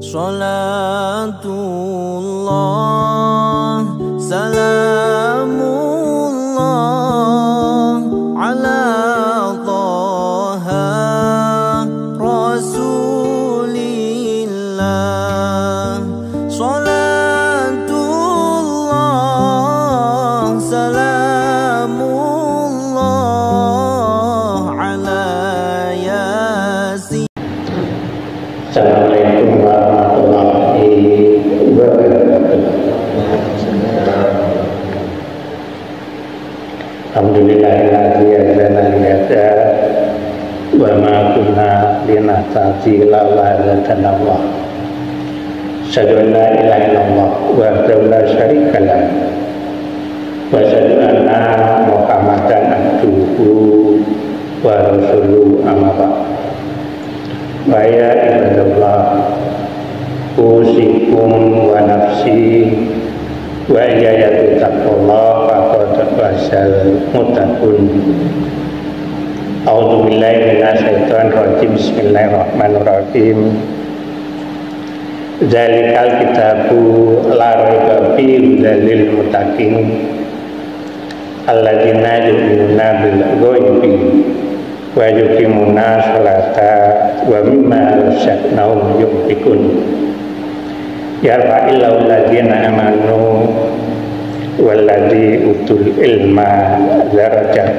Salatullah, salamullah ala Taha Rasulillah. Salatullah, salamullah ala Yasin. Assalamualaikum warahmatullahi wabarakatuh. Alhamdulillahilladzi hadzana lihada wa ma kunna linahtadiya laula an hadana Allah. Asyhadu an la ilaha illallah wahdahu la syarika lah wa asyhadu anna Muhammadan abduhu wa rasuluhu amma ba'd. Wa ya ibadallah, usikum wa nafsi wa iyaya taqullah faqad fasal muttaqun. A'udzu billahi minasyaitonir rajim. Bismillahirrahmanirrahim. Zalikal kitabu la raiba fihi lil muttaqin alladzina yu'minuna bil ghaibi wa yuqimuna sholata wa mimma razaqnahum yunfiqun. Yarfa'illahu alladzina amanu walladzi utul ilma darajat.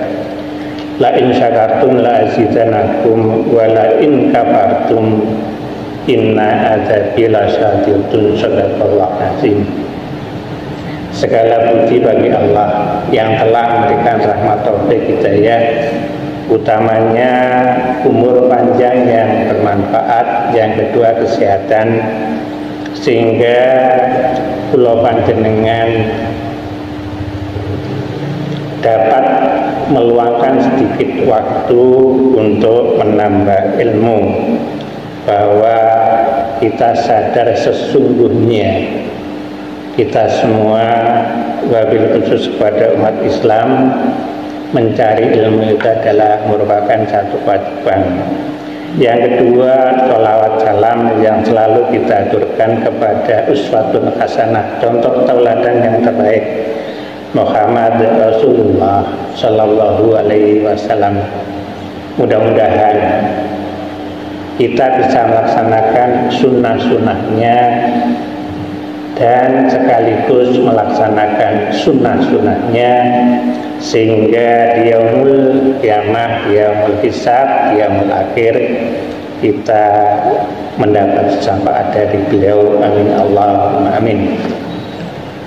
La in syakartum la azidanakum wa la in kafartum inna adzabi lasyadidun. Shadaqallahu azim. Segala puji bagi Allah yang telah memberikan rahmat taufik hidayah, utamanya umur panjang yang bermanfaat, yang kedua kesehatan, sehingga kula panjenengan dapat meluangkan sedikit waktu untuk menambah ilmu, bahwa kita sadar sesungguhnya kita semua, wabil khusus kepada umat Islam, mencari ilmu itu adalah merupakan satu kewajiban. Yang kedua, sholawat salam yang selalu kita aturkan kepada uswatun hasanah, contoh tauladan yang terbaik, Muhammad Rasulullah Sallallahu Alaihi Wasallam. Mudah-mudahan kita bisa melaksanakan sunnah-sunnahnya dan sekaligus melaksanakan sunnah-sunnahnya, sehingga di yaumul kiamah, di yaumul hisab, di yaumul akhir kita mendapat syafaat dari beliau. Amin Allahumma amin.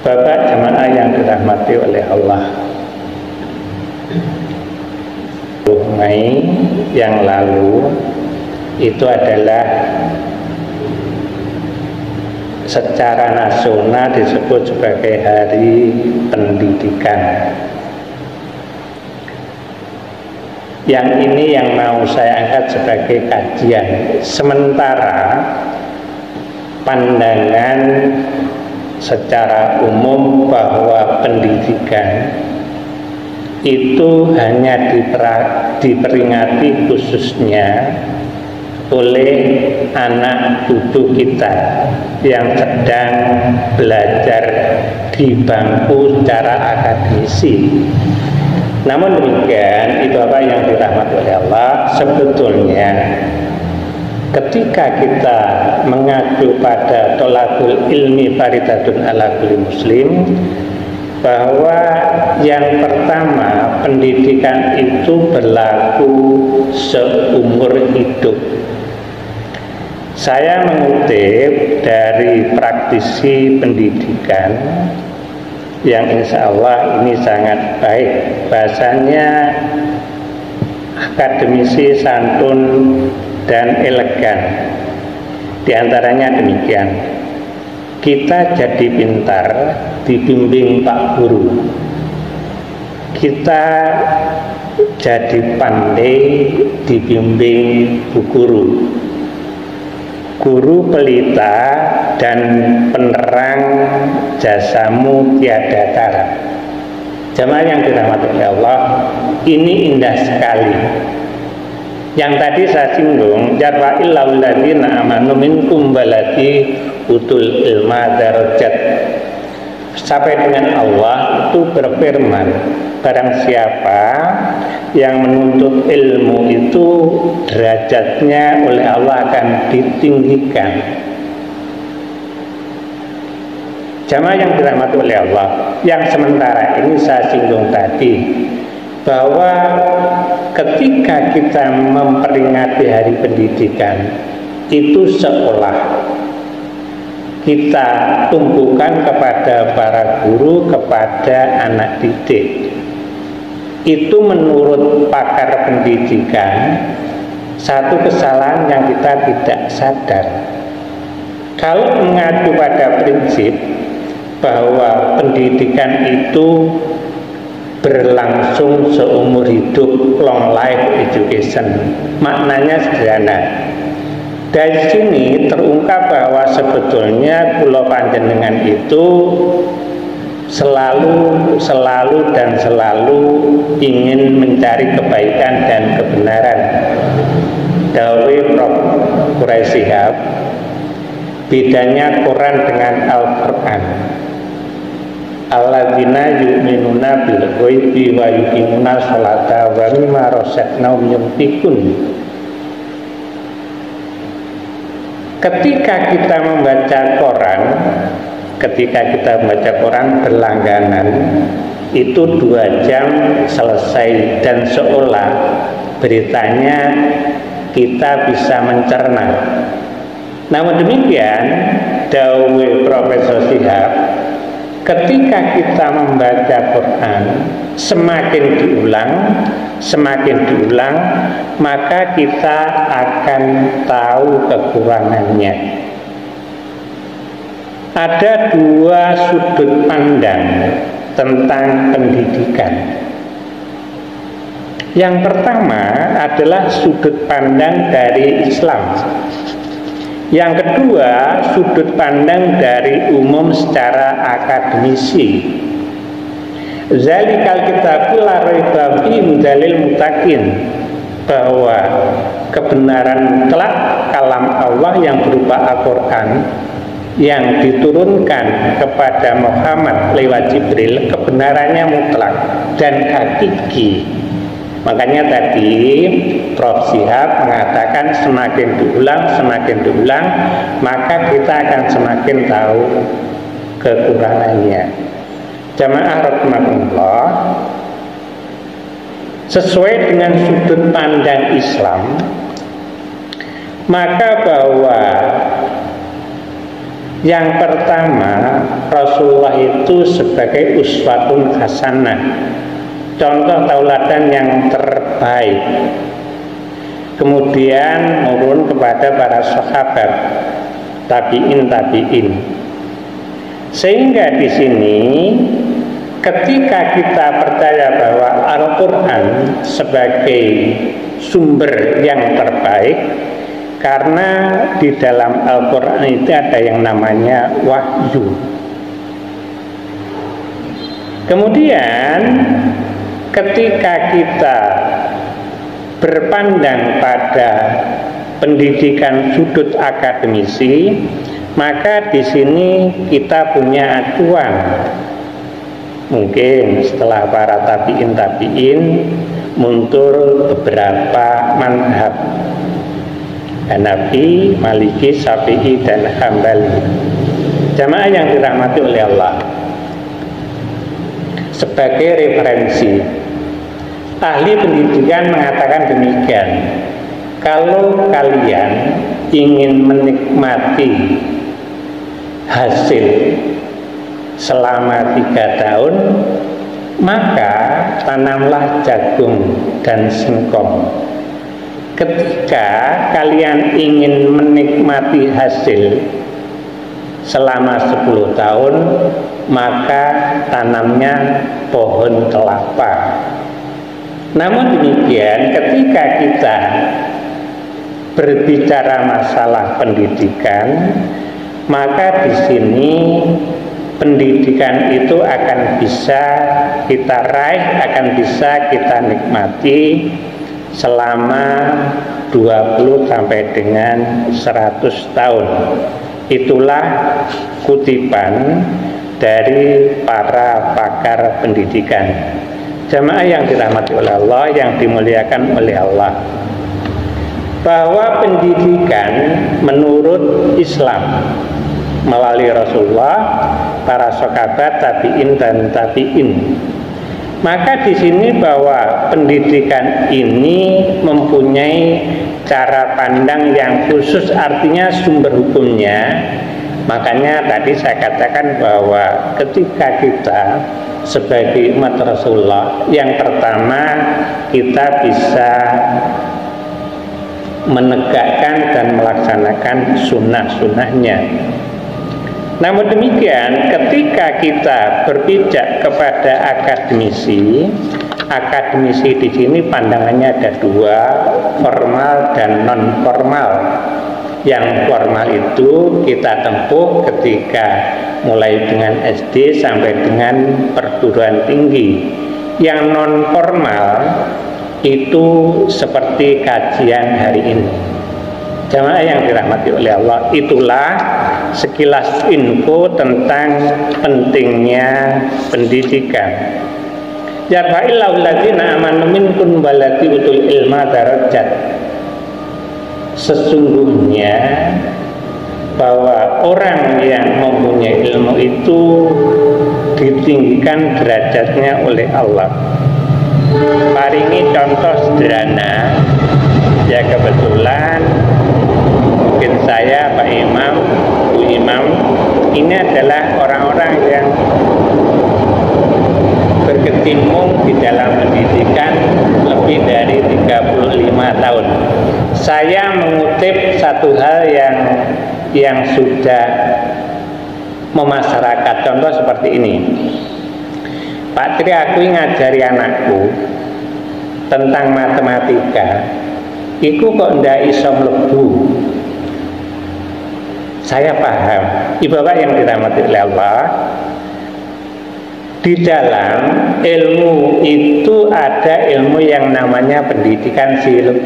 Bapak jamaah yang dirahmati oleh Allah, Mei yang lalu itu adalah secara nasional disebut sebagai Hari Pendidikan. Yang ini yang mau saya angkat sebagai kajian sementara. Pandangan secara umum bahwa pendidikan itu hanya diperingati khususnya oleh anak cucu kita yang sedang belajar di bangku secara akademisi. Namun demikian, Ibu-Bapak yang dirahmati oleh Allah, sebetulnya ketika kita mengacu pada tolakul ilmi faridatun ala kulli muslim, bahwa yang pertama, pendidikan itu berlaku seumur hidup. Saya mengutip dari praktisi pendidikan yang insya Allah ini sangat baik, bahasanya akademisi, santun, dan elegan. Di antaranya demikian: kita jadi pintar dibimbing Pak Guru, kita jadi pandai dibimbing Bu Guru, guru pelita dan penerang jasamu tiada tara. Jamaah yang dirahmati oleh Allah, ini indah sekali. Yang tadi saya singgung, yarfa'illahu alladziina aamanu minkum walati utul ilma darajat. Sampai dengan Allah itu berfirman, barang siapa yang menuntut ilmu itu derajatnya oleh Allah akan ditinggikan. Jamaah yang dirahmati oleh Allah, yang sementara ini saya singgung tadi, bahwa ketika kita memperingati hari pendidikan itu seolah kita tumpukan kepada para guru, kepada anak didik. Itu menurut pakar pendidikan satu kesalahan yang kita tidak sadar. Kalau mengacu pada prinsip bahwa pendidikan itu berlangsung seumur hidup, long life education, maknanya sederhana. Dari sini terungkap bahwa sebetulnya kula panjenengan itu selalu ingin mencari kebaikan dan kebenaran. Dawuh Prof. Quraish Shihab, bedanya Quran dengan Al-Quran. Alladzina yu'minuna bil ghaibi wa yuqimuna sholata wa mimma razaqnahum yunfiqun. Ketika kita membaca Quran berlangganan, itu 2 jam selesai dan seolah beritanya kita bisa mencerna. Namun demikian, dawuh Profesor Shihab, ketika kita membaca Quran semakin diulang, maka kita akan tahu kekurangannya. Ada 2 sudut pandang tentang pendidikan. Yang pertama adalah sudut pandang dari Islam. Yang kedua, sudut pandang dari umum secara akademisi. Zalikal kitabul la raiba fihi hudalil muttaqin, bahwa kebenaran mutlak kalam Allah yang berupa Al-Quran yang diturunkan kepada Muhammad lewat Jibril, kebenarannya mutlak dan hakiki. Makanya tadi Prof. Shihab mengatakan semakin diulang, maka kita akan semakin tahu kekurangannya. Jamaah rahimakumullah, sesuai dengan sudut pandang Islam, maka bahwa yang pertama, Rasulullah itu sebagai uswatun hasanah, contoh tauladan yang terbaik. Kemudian turun kepada para sahabat, tabi'in. Sehingga di sini ketika kita percaya bahwa Al-Quran sebagai sumber yang terbaik, karena di dalam Al-Quran itu ada yang namanya wahyu. Kemudian ketika kita berpandang pada pendidikan sudut akademisi, maka di sini kita punya acuan. Mungkin setelah para tabi'in muncul beberapa mazhab, Hanafi, Maliki, Syafi'i, dan Hambali. Jamaah yang dirahmati oleh Allah, sebagai referensi, ahli pendidikan mengatakan demikian: kalau kalian ingin menikmati hasil selama 3 tahun, maka tanamlah jagung dan singkong. Ketika kalian ingin menikmati hasil selama 10 tahun, maka tanamnya pohon kelapa. Namun demikian, ketika kita berbicara masalah pendidikan, maka di sini pendidikan itu akan bisa kita raih, akan bisa kita nikmati selama 20 sampai dengan 100 tahun. Itulah kutipan dari para pakar pendidikan. Jamaah yang dirahmati oleh Allah, yang dimuliakan oleh Allah, bahwa pendidikan menurut Islam melalui Rasulullah, para sahabat, tabi'in dan tabi'in, maka di sini bahwa pendidikan ini mempunyai cara pandang yang khusus, artinya sumber hukumnya. Makanya tadi saya katakan bahwa ketika kita sebagai umat Rasulullah, yang pertama kita bisa menegakkan dan melaksanakan sunnah-sunnahnya. Namun demikian, ketika kita berpijak kepada akademisi di sini pandangannya ada dua, formal dan non formal. Yang formal itu kita tempuh ketika mulai dengan SD sampai dengan perguruan tinggi. Yang non formal itu seperti kajian hari ini. Jamaah yang dirahmati oleh Allah, itulah sekilas info tentang pentingnya pendidikan. Yarfa'illahu alladzina amanu minkum wallati utul ilma darajat. Sesungguhnya bahwa orang yang mempunyai ilmu itu ditinggikan derajatnya oleh Allah. Paringi contoh sederhana, ya kebetulan mungkin saya, Pak Imam, Bu Imam, ini adalah orang-orang yang berkecimpung di dalam pendidikan lebih dari 35 tahun. Saya mengutip satu hal yang sudah memasyarakat. Contoh seperti ini, Pak Tri, aku ngajari anakku tentang matematika, iku kok ndak iso mlebu. Saya paham, Ibu Bapak yang dirahmati oleh Allah, di dalam ilmu itu ada ilmu yang namanya pendidikan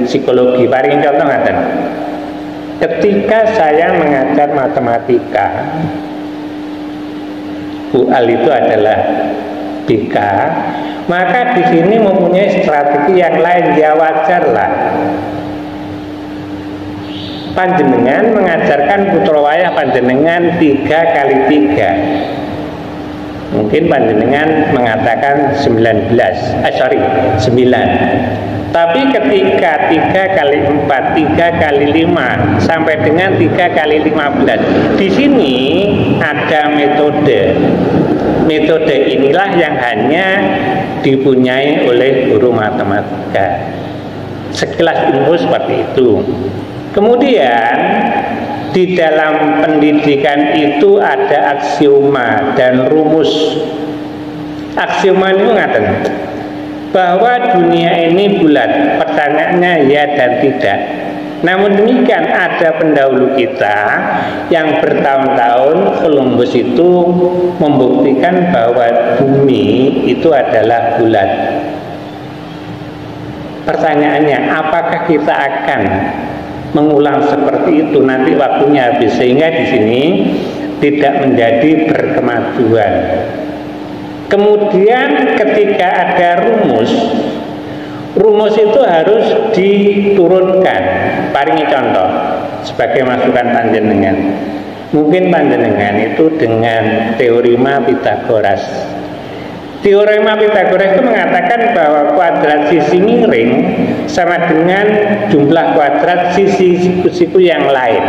psikologi. Paling contoh ngaten. Ketika saya mengajar matematika, Bu Al itu adalah BK, maka di sini mempunyai strategi yang lain, ya wajar lah. Panjenengan mengajarkan putra wayah panjenengan 3x3. Mungkin panjenengan mengatakan 9. Tapi ketika 3x4, 3x5 sampai dengan 3x15, di sini ada metode. Metode inilah yang hanya dipunyai oleh guru matematika. Sekilas info seperti itu. Kemudian di dalam pendidikan itu ada aksioma dan rumus. Aksioma itu ngaten, bahwa dunia ini bulat, pertanyaannya ya dan tidak. Namun demikian ada pendahulu kita yang bertahun-tahun, Columbus itu membuktikan bahwa bumi itu adalah bulat. Pertanyaannya, apakah kita akan mengulang seperti itu? Nanti waktunya habis, sehingga di sini tidak menjadi berkemajuan. Kemudian ketika ada rumus itu harus diturunkan. Paringi contoh sebagai masukan panjenengan. Mungkin panjenengan itu dengan teorema Pythagoras. Teorema Pythagoras itu mengatakan bahwa kuadrat sisi miring sama dengan jumlah kuadrat sisi siku yang lain.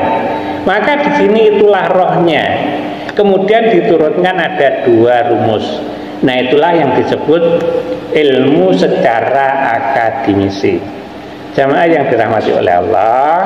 Maka di sini itulah rohnya. Kemudian diturunkan ada dua rumus. Nah, itulah yang disebut ilmu secara akademisi. Jamaah yang dirahmati oleh Allah,